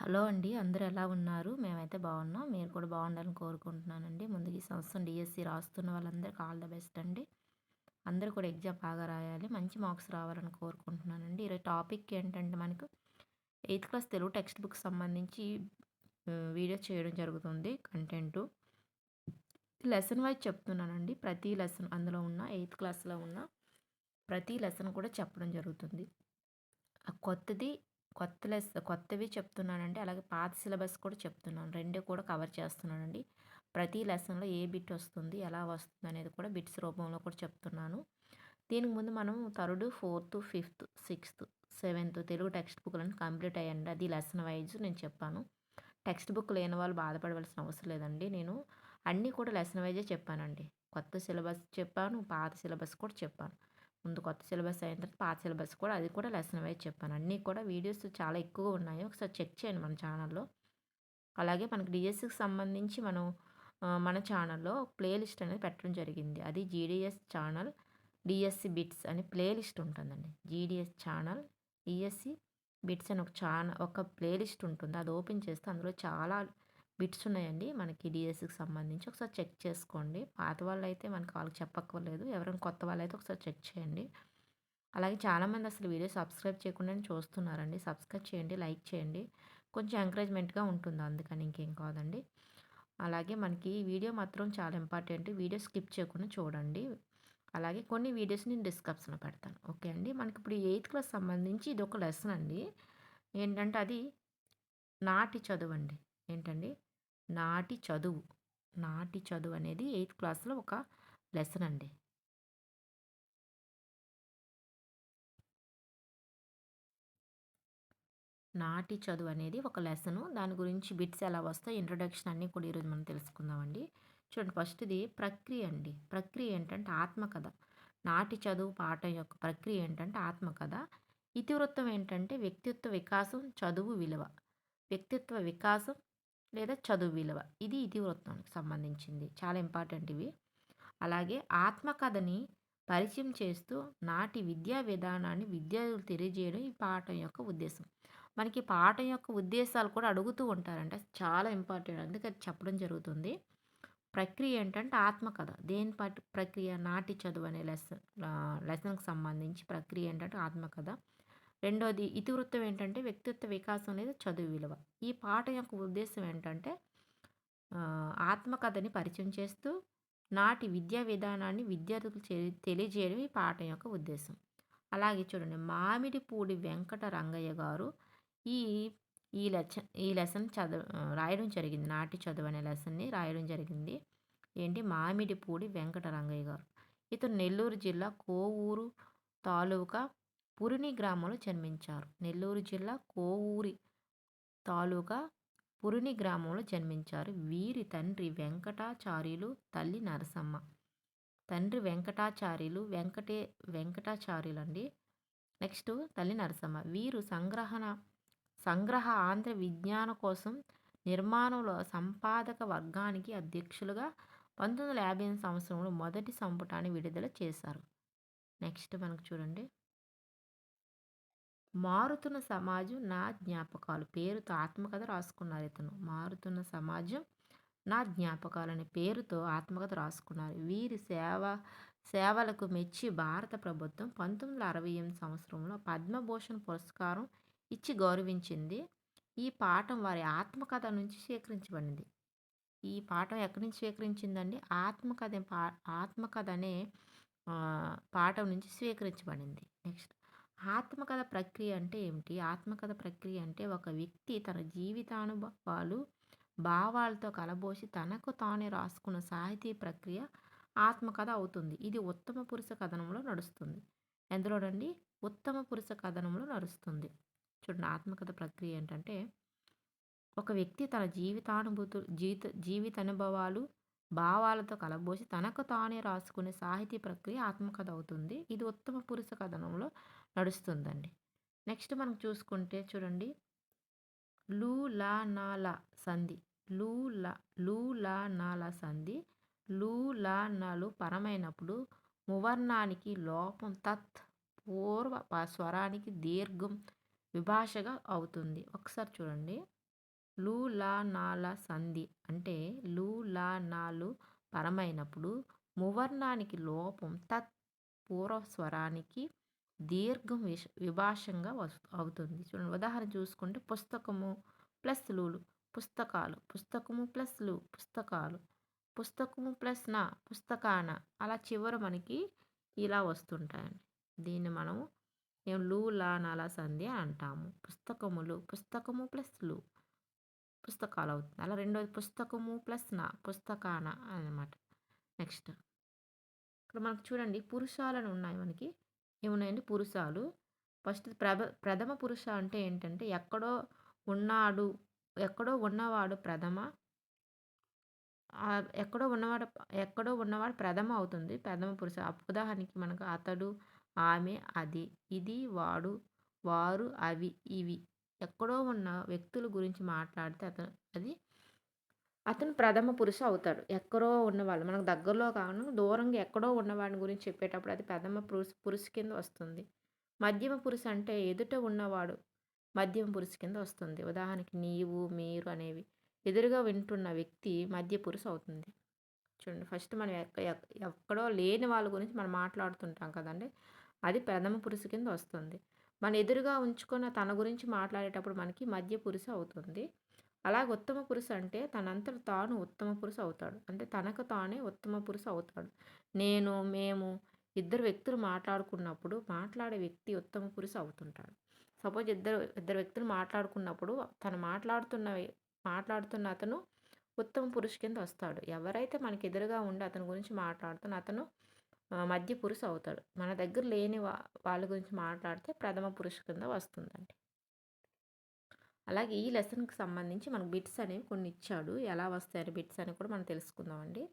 Hello అండి. అందరూ ఎలా ఉన్నారు? మేమైతే బాగున్నాం. మీరు కూడా బాగుండాలని కోరుకుంటున్నానండి. ముందుగా ఈ సంవత్సరం డీఎస్సీ రాస్తున్న వాళ్ళందరికి ఆల్ ద బెస్ట్ అండి. అందరూ కూడా ఎగ్జామ్ బాగా రాయాలి. మంచి మార్క్స్ రావాలని కోరుకుంటున్నానండి. ఈరోజు టాపిక్ ఏంటంటే మనకు eighth class Telugu text book సంబంధించి వీడియో చేయడం జరుగుతుంది కంటెంటు. లెసన్ వైజ్ చెప్తున్నానండి. ప్రతి లెసన్ అందులో ఉన్న ఎయిత్ క్లాస్‌లో ఉన్న ప్రతి లెసన్ కూడా చెప్పడం జరుగుతుంది. ఆ కొత్తవి చెప్తున్నానండి. అలాగే పాత సిలబస్ కూడా చెప్తున్నాను. 2 కూడా కవర్ చేస్తున్నానండి. ప్రతి లెసన్‌లో ఏ బిట్ వస్తుంది, ఎలా వస్తుందనేది కూడా బిట్స్ రూపంలో కూడా చెప్తున్నాను. దీనికి ముందు మనం third, fourth, fifth, sixth, seventh Telugu text బుక్‌లన్నీ కంప్లీట్ అయ్యాయండి. అది లెసన్ వైస్ నేను చెప్పాను. టెక్స్ట్ బుక్ లేని వాళ్ళు బాధపడవలసిన అవసరం లేదండి. నేను అన్నీ కూడా లెసన్ వైజే చెప్పానండి. కొత్త సిలబస్ చెప్పాను, పాత సిలబస్ కూడా చెప్పాను. ముందు కొత్త సిలబస్ అయిన తర్వాత పాత సిలబస్ కూడా అది కూడా లెసన్ వైజ్ చెప్పాను. అన్నీ కూడా వీడియోస్ చాలా ఎక్కువగా ఉన్నాయి. ఒకసారి చెక్ చేయండి మన ఛానల్‌లో. అలాగే మనకి డీఎస్‌కి సంబంధించి మన ఛానల్‌లో ప్లే లిస్ట్ అనేది పెట్టడం జరిగింది. అది జీడీఎస్ ఛానల్ డీఎస్‌సి బిట్స్ అని ప్లే లిస్ట్ ఉంటుందండి. జీడీఎస్ ఛానల్ డీఎస్‌సి బిట్స్ అని ఒక ప్లే లిస్ట్ ఉంటుంది. అది ఓపెన్ చేస్తే అందులో చాలా బిట్స్ ఉన్నాయండి. మనకి డీఎస్‌కి సంబంధించి ఒకసారి చెక్ చేసుకోండి. పాత వాళ్ళైతే మనకు వాళ్ళకి చెప్పక్కర్లేదు. ఎవరైనా కొత్త వాళ్ళైతే ఒకసారి చెక్ చేయండి. అలాగే చాలామంది అసలు వీడియో సబ్స్క్రైబ్ చేయకుండానే చూస్తున్నారండి. సబ్స్క్రైబ్ చేయండి, లైక్ చేయండి. కొంచెం ఎంకరేజ్‌మెంట్‌గా ఉంటుంది అందుకని ఇంకేం కాదండి. అలాగే మనకి ఈ వీడియో మాత్రం చాలా ఇంపార్టెంట్. వీడియో స్కిప్ చేయకుండా చూడండి. అలాగే కొన్ని వీడియోస్ నేను డిస్క్రిప్షన్‌లో పెడతాను. ఓకే అండి. మనకిప్పుడు ఎయిత్ క్లాస్ సంబంధించి ఇదొక లెసన్ అండి. ఏంటంటే అది నాటి చదువండి. ఏంటండి? నాటి చదువు. నాటి చదువు అనేది ఎయిత్ క్లాస్‌లో ఒక లెసన్ అండి. నాటి చదువు అనేది ఒక లెసను. దాని గురించి బిట్స్ ఎలా వస్తాయి, ఇంట్రొడక్షన్ అన్నీ కూడా ఈరోజు మనం తెలుసుకుందామండి. చూడండి ఫస్ట్‌ది ప్రక్రియ అండి. ప్రక్రియ ఏంటంటే ఆత్మకథ. నాటి చదువు పాఠం యొక్క ప్రక్రియ ఏంటంటే ఆత్మకథ. ఇతివృత్తం ఏంటంటే వ్యక్తిత్వ వికాసం, చదువు విలువ. వ్యక్తిత్వ వికాసం లేదా చదువు విలువ. ఇది ఇతివృత్తానికి సంబంధించింది. చాలా ఇంపార్టెంట్ ఇవి. అలాగే ఆత్మకథని పరిచయం చేస్తూ నాటి విద్యా విధానాన్ని విద్యార్థులకు తెలియజేయడం ఈ పాఠం యొక్క ఉద్దేశం. మనకి పాఠం యొక్క ఉద్దేశాలు కూడా అడుగుతూ ఉంటారంట. చాలా ఇంపార్టెంట్. అందుకే అది చెప్పడం జరుగుతుంది. ప్రక్రియ ఏంటంటే ఆత్మకథ. దేని ప్రక్రియ? నాటి చదువు అనే లెసన్‌కి సంబంధించి ప్రక్రియ ఏంటంటే ఆత్మకథ. రెండోది ఇతివృత్తం ఏంటంటే వ్యక్తిత్వ వికాసం లేదా చదువు విలువ. ఈ పాఠం యొక్క ఉద్దేశ్యం ఏంటంటే ఆత్మకథని పరిచయం చేస్తూ నాటి విద్యా విధానాన్ని విద్యార్థులకు తెలియజేయడం ఈ పాఠం యొక్క ఉద్దేశం. అలాగే చూడండి మామిడిపూడి వెంకట రంగయ్య గారు ఈ ఈ లెసన్ రాయడం జరిగింది. నాటి చదువు అనే లెసన్‌ని రాయడం జరిగింది. ఏంటి మామిడిపూడి వెంకట రంగయ్య గారు. ఇతను నెల్లూరు జిల్లా కోవూరు తాలూకా పురిని గ్రామంలో జన్మించారు. నెల్లూరు జిల్లా కోవూరి తాలూకా పురిని గ్రామంలో జన్మించారు. వీరి తండ్రి వెంకటాచార్యులు, తల్లి నరసమ్మ. తండ్రి వెంకటాచార్యులు, వెంకటాచార్యులండి. నెక్స్ట్ తల్లి నరసమ్మ. వీరు సంగ్రహ ఆంధ్ర విజ్ఞాన కోసం నిర్మాణంలో సంపాదక వర్గానికి అధ్యక్షులుగా 1958 సంవత్సరంలో మొదటి సంపుటాన్ని విడుదల చేశారు. నెక్స్ట్ మనకు చూడండి. మారుతున్న సమాజం నా జ్ఞాపకాలు పేరుతో ఆత్మకథ రాసుకున్నారు ఇతను. మారుతున్న సమాజం నా జ్ఞాపకాలు అనే పేరుతో ఆత్మకథ రాసుకున్నారు. వీరి సేవలకు మెచ్చి భారత ప్రభుత్వం 1968 సంవత్సరంలో పద్మభూషణ్ పురస్కారం ఇచ్చి గౌరవించింది. ఈ పాఠం వారి ఆత్మకథ నుంచి స్వీకరించబడింది. ఈ పాఠం ఎక్కడి నుంచి స్వీకరించిందండి? ఆత్మకథ అనే పాఠం నుంచి స్వీకరించబడింది. నెక్స్ట్ ఆత్మకథ ప్రక్రియ అంటే ఏమిటి? ఆత్మకథ ప్రక్రియ అంటే ఒక వ్యక్తి తన జీవితానుభవాలు, భావాలతో కలబోసి తనకు తానే రాసుకున్న సాహితీ ప్రక్రియ ఆత్మకథ అవుతుంది. ఇది ఉత్తమ పురుష కథనంలో నడుస్తుంది. ఎందులోనండి? ఉత్తమ పురుష కథనంలో నడుస్తుంది. చూడండి ఆత్మకథ ప్రక్రియ ఏంటంటే ఒక వ్యక్తి తన జీవితానుభవాలు, భావాలతో కలబోసి తనకు తానే రాసుకునే సాహితీ ప్రక్రియ ఆత్మకథ అవుతుంది. ఇది ఉత్తమ పురుష కథనంలో నడుస్తుందండి. నెక్స్ట్ మనం చూసుకుంటే చూడండి. లు, ల, న, ల సంధి. లు, ల లు, ల, న, ల సంధి. లు, ల, నలు పరమైనప్పుడు మువర్ణానికి లోపం తత్ పూర్వ స్వరానికి దీర్ఘం విభాషగా అవుతుంది. ఒకసారి చూడండి. లు, లా, నాల సంధి అంటే లు, లా, నాలు పరమైనప్పుడు మువర్ణానికి లోపం తత్ పూర్వస్వరానికి దీర్ఘం విభాషంగా అవుతుంది. చూడండి ఉదాహరణ చూసుకుంటే పుస్తకము ప్లస్ లూలు పుస్తకాలు, పుస్తకము ప్లస్ లు పుస్తకాలు, పుస్తకము ప్లస్ నా పుస్తకాన అలా చివర మనకి ఇలా వస్తుంటాయండి. దీన్ని మనం లు, లా, నల సంధి అంటాము. పుస్తకములు పుస్తకము ప్లస్ లు పుస్తకాలు అవుతుంది. అలా రెండోది పుస్తకము ప్లస్ నా పుస్తకాన అనమాట. నెక్స్ట్ ఇక్కడ మనకు చూడండి పురుషాలని ఉన్నాయి మనకి. ఏమున్నాయండి పురుషాలు. ఫస్ట్ ప్రథమ పురుష అంటే ఏంటంటే ఉన్నాడు, ఎక్కడో ఉన్నవాడు ప్రథమ. ఎక్కడో ఉన్నవాడు ప్రథమ అవుతుంది. ప్రథమ పురుష. ఉదాహరణకి మనకు అతడు, ఆమె, అది, ఇది, వాడు, వారు, అవి, ఇవి. ఎక్కడో ఉన్న వ్యక్తుల గురించి మాట్లాడితే అతను ప్రథమ పురుష అవుతాడు. ఎక్కడో ఉన్నవాళ్ళు మనకు దగ్గరలో కాను దూరంగా ఎక్కడో ఉన్నవాడి గురించి చెప్పేటప్పుడు అది ప్రథమ పురుష కింద వస్తుంది. మధ్యమ పురుష అంటే ఎదుట ఉన్నవాడు మధ్యమ పురుష కింద వస్తుంది. ఉదాహరణకి నీవు, మీరు అనేవి. ఎదురుగా వింటున్న వ్యక్తి మధ్య పురుష అవుతుంది. చూడండి ఫస్ట్ మనం ఎక్కడో లేని వాళ్ళ గురించి మనం మాట్లాడుతుంటాం కదండీ! అది ప్రథమ పురుష కింద వస్తుంది. మన ఎదురుగా ఉంచుకున్న తన గురించి మాట్లాడేటప్పుడు మనకి మధ్య పురుష అవుతుంది. అలాగే ఉత్తమ పురుష అంటే తనంతట తాను ఉత్తమ పురుష అవుతాడు. అంటే తనకు తానే ఉత్తమ పురుష అవుతాడు. నేను, మేము ఇద్దరు వ్యక్తులు మాట్లాడుకున్నప్పుడు మాట్లాడే వ్యక్తి ఉత్తమ పురుష అవుతుంటాడు. సపోజ్ ఇద్దరు వ్యక్తులు మాట్లాడుకున్నప్పుడు తను మాట్లాడుతున్న అతను ఉత్తమ పురుష కింద వస్తాడు. ఎవరైతే మనకి ఎదురుగా ఉండి అతని గురించి మాట్లాడుతున్న అతను మధ్య పురుష అవుతాడు. మన దగ్గర లేని వాళ్ళ గురించి మాట్లాడితే ప్రథమ పురుష కింద వస్తుందండి. అలాగే ఈ లెసన్‌కి సంబంధించి మనకు బిట్స్ అనేవి కొన్ని ఇచ్చాడు. ఎలా వస్తాయని బిట్స్ అని కూడా మనం తెలుసుకుందామండి.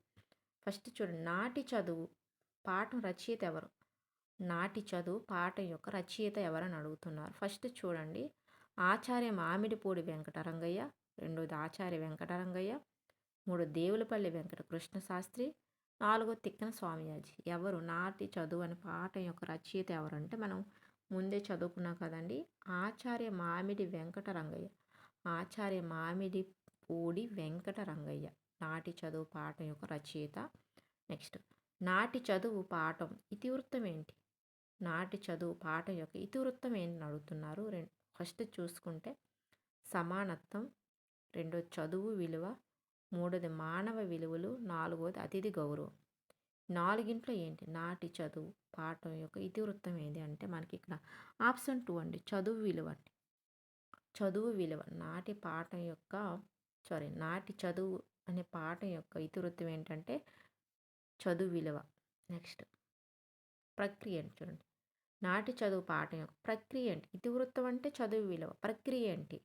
ఫస్ట్ చూడండి నాటి చదువు పాఠం రచయిత ఎవరు? నాటి చదువు పాఠం యొక్క రచయిత ఎవరని అడుగుతున్నారు. ఫస్ట్ చూడండి ఆచార్య మామిడిపూడి వెంకటరంగయ్య, రెండోది ఆచార్య వెంకటరంగయ్య, మూడు దేవులపల్లి వెంకట కృష్ణ శాస్త్రి, నాలుగో తిక్కన స్వామియాజీ. ఎవరు నాటి చదువు అనే పాఠం యొక్క రచయిత ఎవరంటే మనం ముందే చదువుకున్నాం కదండి. ఆచార్య మామిడి వెంకటరంగయ్య. ఆచార్య మామిడి పూడి వెంకటరంగయ్య నాటి చదువు పాఠం యొక్క రచయిత. నెక్స్ట్ నాటి చదువు పాఠం ఇతివృత్తం ఏంటి? నాటి చదువు పాఠం యొక్క ఇతివృత్తం ఏంటని అడుగుతున్నారు. ఫస్ట్ చూసుకుంటే సమానత్వం, రెండోది చదువు విలువ, మూడోది మానవ విలువలు, నాలుగోది అతిథి గౌరవం. నాలుగింట్లో ఏంటి నాటి చదువు పాఠం యొక్క ఇతివృత్తం ఏంటి అంటే మనకి ఇక్కడ ఆప్షన్ 2 అండి చదువు విలువ అండి. చదువు విలువ నాటి చదువు అనే పాఠం యొక్క ఇతివృత్తం ఏంటంటే చదువు విలువ. నెక్స్ట్ ప్రక్రియ ఏంటి చూడండి. నాటి చదువు పాఠం యొక్క ప్రక్రియ ఏంటి? ఇతివృత్తం అంటే చదువు విలువ. ప్రక్రియ ఏంటి?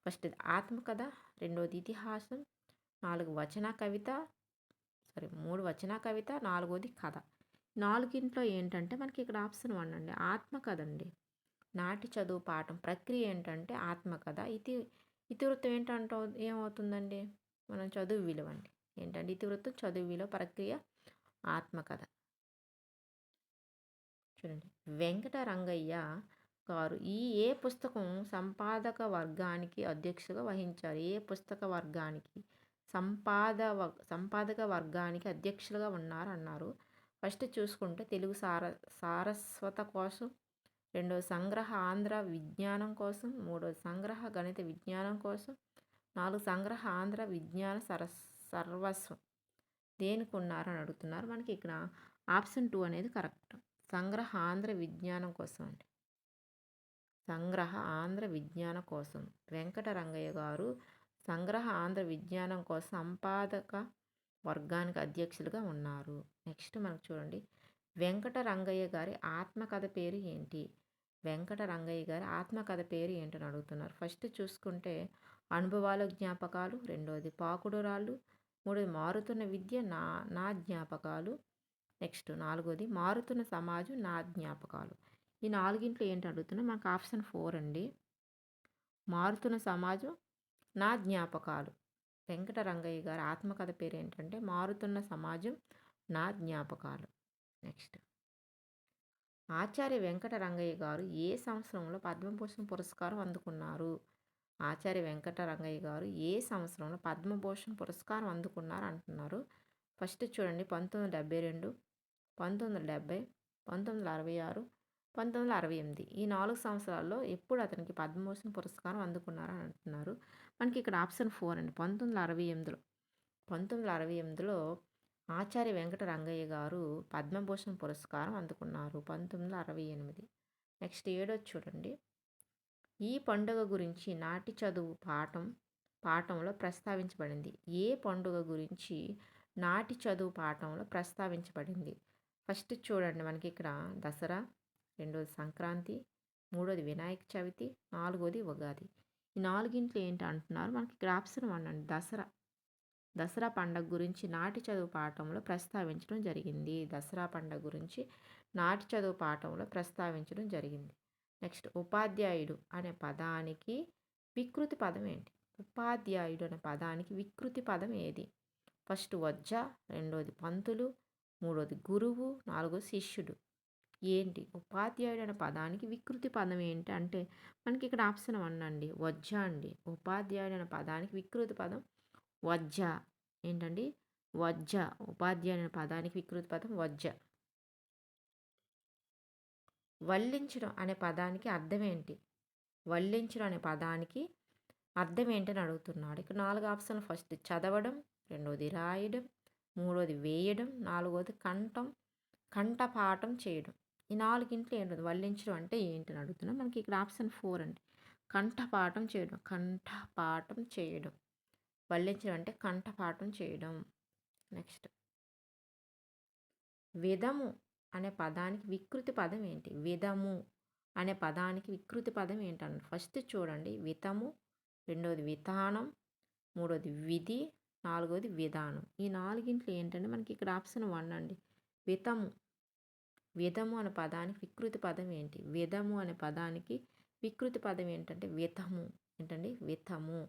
ఫస్ట్ ఆత్మకథ, రెండోది ఇతిహాసం, 3 వచన కవిత, నాలుగోది కథ. నాలుగింట్లో ఏంటంటే మనకి ఇక్కడ ఆప్షన్ 1 అండి ఆత్మకథ అండి. నాటి చదువు పాఠం ప్రక్రియ ఏంటంటే ఆత్మకథ. ఇతివృత్తం ఏమవుతుందండి? మనం చదువు విలువ అండి. ఏంటంటే ఇతివృత్తం చదువు విలువ, ప్రక్రియ ఆత్మకథ. చూడండి వెంకటరంగయ్య గారు ఏ పుస్తకం సంపాదక వర్గానికి అధ్యక్షుగా వహించారు? ఏ పుస్తక వర్గానికి సంపాదక వర్గానికి అధ్యక్షులుగా ఉన్నారు అన్నారు. ఫస్ట్ చూసుకుంటే తెలుగు సారస్వత కోసం, రెండోది సంగ్రహ ఆంధ్ర విజ్ఞానం కోసం, మూడోది సంగ్రహ గణిత విజ్ఞానం కోసం, 4 సంగ్రహ ఆంధ్ర విజ్ఞాన సర్వస్వం దేనికి ఉన్నారని అడుగుతున్నారు. మనకి ఇక్కడ ఆప్షన్ 2 అనేది కరెక్ట్. సంగ్రహ ఆంధ్ర విజ్ఞానం కోసం అండి. సంగ్రహ ఆంధ్ర విజ్ఞానం కోసం వెంకటరంగయ్య గారు సంగ్రహ ఆంధ్ర విజ్ఞానం కోసం సంపాదక వర్గానికి అధ్యక్షులుగా ఉన్నారు. నెక్స్ట్ మనకు చూడండి వెంకటరంగయ్య గారి ఆత్మకథ పేరు ఏంటి? వెంకటరంగయ్య గారి ఆత్మకథ పేరు ఏంటని అడుగుతున్నారు. ఫస్ట్ చూసుకుంటే అనుభవాల జ్ఞాపకాలు, రెండోది పాకుడురాళ్ళు, మూడోది మారుతున్న విద్య నా జ్ఞాపకాలు, నెక్స్ట్ నాలుగోది మారుతున్న సమాజం నా జ్ఞాపకాలు. ఈ నాలుగింట్లో ఏంటి అడుగుతున్నా మనకు ఆప్షన్ 4 అండి మారుతున్న సమాజం నా జ్ఞాపకాలు. వెంకటరంగయ్య గారి ఆత్మకథ పేరు ఏంటంటే మారుతున్న సమాజం నా జ్ఞాపకాలు. నెక్స్ట్ ఆచార్య వెంకటరంగయ్య గారు ఏ సంవత్సరంలో పద్మభూషణ్ పురస్కారం అందుకున్నారు? ఆచార్య వెంకట రంగయ్య గారు ఏ సంవత్సరంలో పద్మభూషణ్ పురస్కారం అందుకున్నారు అంటున్నారు. ఫస్ట్ చూడండి 1972, 1970, 1966, 1968 ఈ 4 సంవత్సరాల్లో ఎప్పుడు అతనికి పద్మభూషణ్ పురస్కారం అందుకున్నారని అంటున్నారు. మనకి ఇక్కడ ఆప్షన్ 4 అండి. 1968లో 1968లో ఆచార్య వెంకట రంగయ్య గారు పద్మభూషణ్ పురస్కారం అందుకున్నారు 1968. నెక్స్ట్ 7 చూడండి. ఈ పండుగ గురించి నాటి చదువు పాఠంలో ప్రస్తావించబడింది. ఏ పండుగ గురించి నాటి చదువు పాఠంలో ప్రస్తావించబడింది? ఫస్ట్ చూడండి మనకి ఇక్కడ దసరా, రెండోది సంక్రాంతి, మూడోది వినాయక చవితి, నాలుగోది ఉగాది. ఈ నాలుగింట్లో ఏంటి అంటున్నారు? మనకి ఇక్కడ ఆప్షన్ 1 అండి. దసరా పండగ గురించి నాటి చదువు పాఠంలో ప్రస్తావించడం జరిగింది. దసరా పండగ గురించి నాటి చదువు పాఠంలో ప్రస్తావించడం జరిగింది. నెక్స్ట్ ఉపాధ్యాయుడు అనే పదానికి వికృతి పదం ఏంటి? ఉపాధ్యాయుడు అనే పదానికి వికృతి పదం ఏది? ఫస్ట్ వజ్జ, రెండోది పంతులు, మూడోది గురువు, నాలుగోది శిష్యుడు. ఏంటి ఉపాధ్యాయుడు అనే పదానికి వికృతి పదం ఏంటి అంటే మనకి ఇక్కడ ఆప్షన్ 1 అండి. వజ్జ అండి. ఉపాధ్యాయుడు అనే పదానికి వికృతి పదం వజ్జ. ఏంటండి? వజ్జ. ఉపాధ్యాయుడు అనే పదానికి వికృతి పదం వజ్జ. వల్లించడం అనే పదానికి అర్థం ఏంటి? వల్లించడం అనే పదానికి అర్థం ఏంటని అడుగుతున్నాడు. ఇక్కడ 4 ఆప్షన్లు. ఫస్ట్ చదవడం, రెండోది రాయడం, మూడోది వేయడం, నాలుగోది కంఠపాఠం చేయడం. ఈ 4గింట్లో ఏంటది? వల్లించడం అంటే ఏంటని అడుగుతున్నాం. మనకి ఇక్కడ ఆప్షన్ 4 అండి. కంఠపాఠం చేయడం. వల్లించడం అంటే కంఠపాఠం చేయడం. నెక్స్ట్ విధము అనే పదానికి వికృతి పదం ఏంటి? విధము అనే పదానికి వికృతి పదం ఏంటన్నారు? ఫస్ట్ చూడండి వితము, రెండోది విధానం, మూడోది విధి, నాలుగోది విధానం. ఈ 4గింట్లో ఏంటంటే మనకి ఇక్కడ ఆప్షన్ 1 అండి. విధము అనే పదానికి వికృతి పదం ఏంటి? విధము అనే పదానికి వికృతి పదం ఏంటంటే విధము. ఏంటండి? విధము.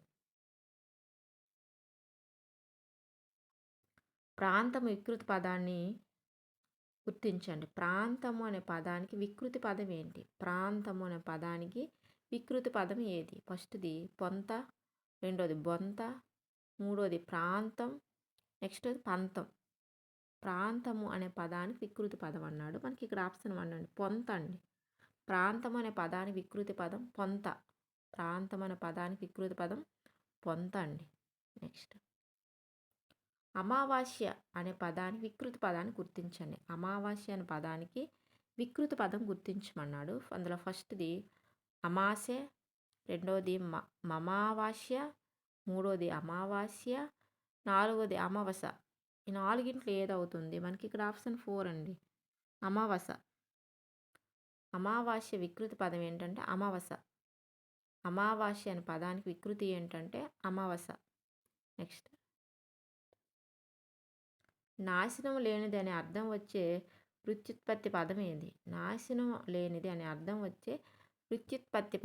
ప్రాంతం వికృతి పదాన్ని గుర్తించండి. ప్రాంతము అనే పదానికి వికృతి పదం ఏంటి? ప్రాంతము అనే పదానికి వికృతి పదం ఏది? ఫస్ట్ది పొంత, రెండోది బొంత, మూడోది ప్రాంతం, నెక్స్ట్ పంతం. ప్రాంతము అనే పదానికి వికృతి పదం అన్నాడు. మనకి ఇక్కడ ఆప్షన్ 1 అండి. పొంత అండి. ప్రాంతం అనే పదానికి వికృతి పదం పొంత. ప్రాంతం అనే పదానికి వికృతి పదం పొంత అండి. నెక్స్ట్ అమావాస్య అనే పదానికి వికృతి పదాన్ని గుర్తించండి. అమావాస్య అనే పదానికి వికృతి పదం గుర్తించమన్నాడు. అందులో ఫస్ట్ది అమాసె, రెండోది మమావాస్య, మూడోది అమావాస్య, నాలుగోది అమావాస. ఈ 4గింట్లో ఏదవుతుంది? మనకి ఇక్కడ ఆప్షన్ 4 అండి. అమావాస. అమావాస్య వికృతి పదం ఏంటంటే అమావాస. అమావాస్య అనే పదానికి వికృతి ఏంటంటే అమావాస. నెక్స్ట్ నాశనం లేనిది అనే అర్థం వచ్చే ప్రత్యుత్పత్తి పదం ఏది? నాశనం లేనిది అనే అర్థం వచ్చే ప్రత్యుత్పత్తి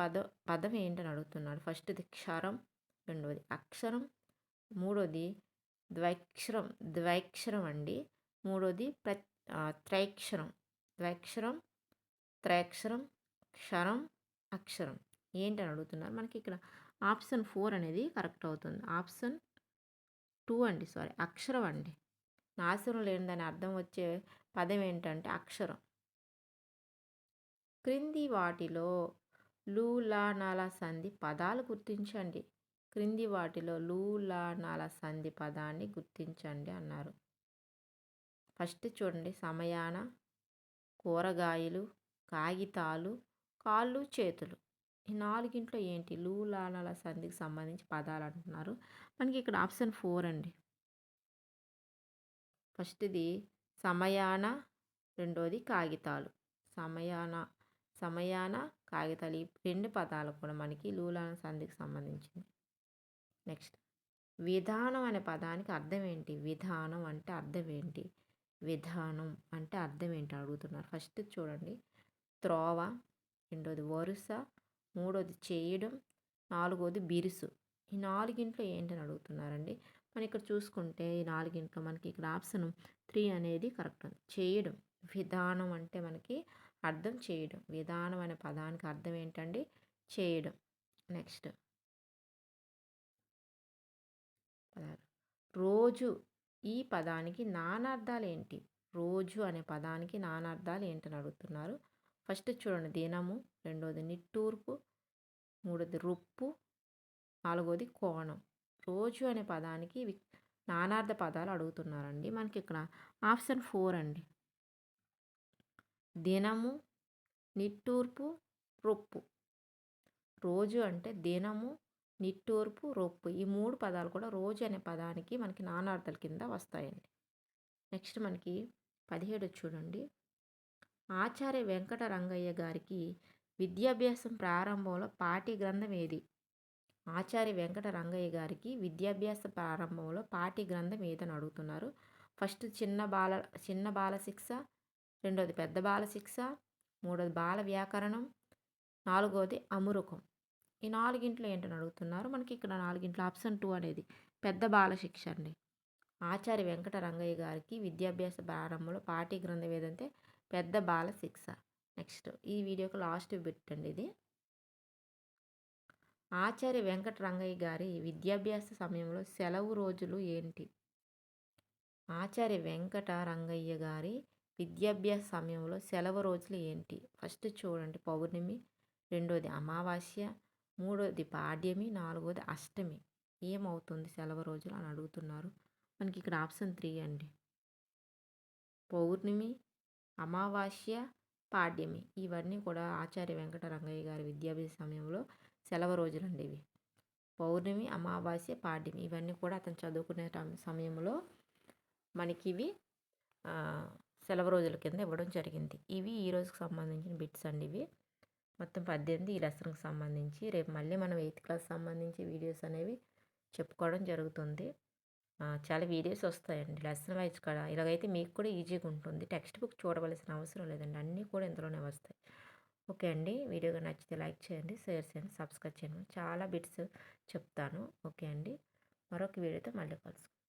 పదం ఏంటని అడుగుతున్నాడు. ఫస్ట్ది క్షరం, రెండోది అక్షరం, మూడోది ద్వైక్షరం అండి, మూడోది త్రైక్షరం. ద్వైక్షరం, త్రైక్షరం, క్షరం, అక్షరం ఏంటని అడుగుతున్నారు. మనకి ఇక్కడ ఆప్షన్ 4 అనేది కరెక్ట్ అవుతుంది. ఆప్షన్ 2 అండి. అక్షరం అండి. నాశనం లేనిదని అర్థం వచ్చే పదం ఏంటంటే అక్షరం. క్రింది వాటిలో లు, లా, నాల సంధి పదాలు గుర్తించండి. క్రింది వాటిలో లు, లా, నాల సంధి పదాన్ని గుర్తించండి అన్నారు. ఫస్ట్ చూడండి సమయాన, కూరగాయలు, కాగితాలు, కాళ్ళు, చేతులు. ఈ 4గింట్లో ఏంటి? లు, లా, నాల సంధికి సంబంధించి పదాలు అంటున్నారు. మనకి ఇక్కడ ఆప్షన్ 4 అండి. ఫస్ట్ది సమయాన, రెండోది కాగితాలు. సమయాన కాగితాలు ఈ 2 పదాలు కూడా మనకి లూలాన సంధికి సంబంధించింది. నెక్స్ట్ విధానం అనే పదానికి అర్థం ఏంటి? విధానం అంటే అర్థం ఏంటి? విధానం అంటే అర్థం ఏంటి అడుగుతున్నారు. ఫస్ట్ చూడండి త్రోవ, రెండోది వరుస, మూడోది చేయడం, నాలుగోది బిరుసు. ఈ 4గింట్లో ఏంటని అడుగుతున్నారండి. మనం ఇక్కడ చూసుకుంటే ఈ 4గింట్లో మనకి ఇక్కడ ఆప్షన్ 3 అనేది కరెక్ట్ ఉంది. చేయడం. విధానం అంటే మనకి అర్థం చేయడం. విధానం అనే పదానికి అర్థం ఏంటండి? చేయడం. నెక్స్ట్ పదాలు. రోజు ఈ పదానికి నానార్థాలేంటి? రోజు అనే పదానికి నానార్థాలు ఏంటని అడుగుతున్నారు. ఫస్ట్ చూడండి దినము, రెండోది నిట్టూర్పు, మూడోది రొప్పు, నాలుగోది కోణం. రోజు అనే పదానికి నానార్థ పదాలు అడుగుతున్నారండి. మనకి ఇక్కడ ఆప్షన్ 4 అండి. దినము, నిట్టూర్పు, రొప్పు. రోజు అంటే దినము, నిట్టూర్పు, రొప్పు. ఈ 3 పదాలు కూడా రోజు అనే పదానికి మనకి నానార్థాల కింద వస్తాయండి. నెక్స్ట్ మనకి 17 చూడండి. ఆచార్య వెంకట రంగయ్య గారికి విద్యాభ్యాసం ప్రారంభంలో పాఠ్య గ్రంథం ఏది? ఆచార్య వెంకట రంగయ్య గారికి విద్యాభ్యాస ప్రారంభంలో పాఠ్య గ్రంథం ఏదని అడుగుతున్నారు. ఫస్ట్ చిన్న బాల శిక్ష, రెండోది పెద్ద బాల శిక్ష, మూడోది బాల వ్యాకరణం, నాలుగోది అమురుకం. ఈ నాలుగింట్లో ఏంటని అడుగుతున్నారు. మనకి ఇక్కడ నాలుగింట్లో ఆప్షన్ 2 అనేది పెద్ద బాల శిక్ష అండి. ఆచార్య వెంకట రంగయ్య గారికి విద్యాభ్యాస ప్రారంభంలో పాఠ్య గ్రంథం ఏదంటే పెద్ద బాల శిక్ష. నెక్స్ట్ ఈ వీడియోకి లాస్ట్ పెట్టండి ఇది. ఆచార్య వెంకట రంగయ్య గారి విద్యాభ్యాస సమయంలో సెలవు రోజులు ఏంటి? ఆచార్య వెంకట రంగయ్య గారి విద్యాభ్యాస సమయంలో సెలవు రోజులు ఏంటి? ఫస్ట్ చూడండి పౌర్ణమి, రెండోది అమావాస్య, మూడోది పాడ్యమి, నాలుగోది అష్టమి. ఏమవుతుంది సెలవు రోజులు అని అడుగుతున్నారు. మనకి ఇక్కడ ఆప్షన్ 3 అండి. పౌర్ణమి, అమావాస్య, పాడ్యమి. ఇవన్నీ కూడా ఆచార్య వెంకట రంగయ్య గారి విద్యాభ్యాస సమయంలో సెలవు రోజులండి ఇవి. పౌర్ణమి, అమావాస్య, పాడ్యమి ఇవన్నీ కూడా అతను చదువుకునే సమయంలో మనకి ఇవి సెలవు రోజుల కింద ఇవ్వడం జరిగింది. ఇవి ఈ రోజుకి సంబంధించిన బిట్స్ అండి ఇవి. మొత్తం 18 ఈ లెసన్కి సంబంధించి. రేపు మళ్ళీ మనం 8th క్లాస్ సంబంధించి వీడియోస్ అనేవి చెప్పుకోవడం జరుగుతుంది. చాలా వీడియోస్ వస్తాయండి లెసన్ వైజ్ కూడా. ఇలాగైతే మీకు కూడా ఈజీగా ఉంటుంది. టెక్స్ట్ బుక్ చూడవలసిన అవసరం లేదండి. అన్నీ కూడా ఇందులోనే వస్తాయి. ఓకే అండి. వీడియో నచ్చితే లైక్ చేయండి, షేర్ చేయండి, సబ్స్క్రైబ్ చేయండి. చాలా బిట్స్ చెప్తాను. ఓకే అండి. మరొక వీడియోతో మళ్ళీ కలుసుకుందాం.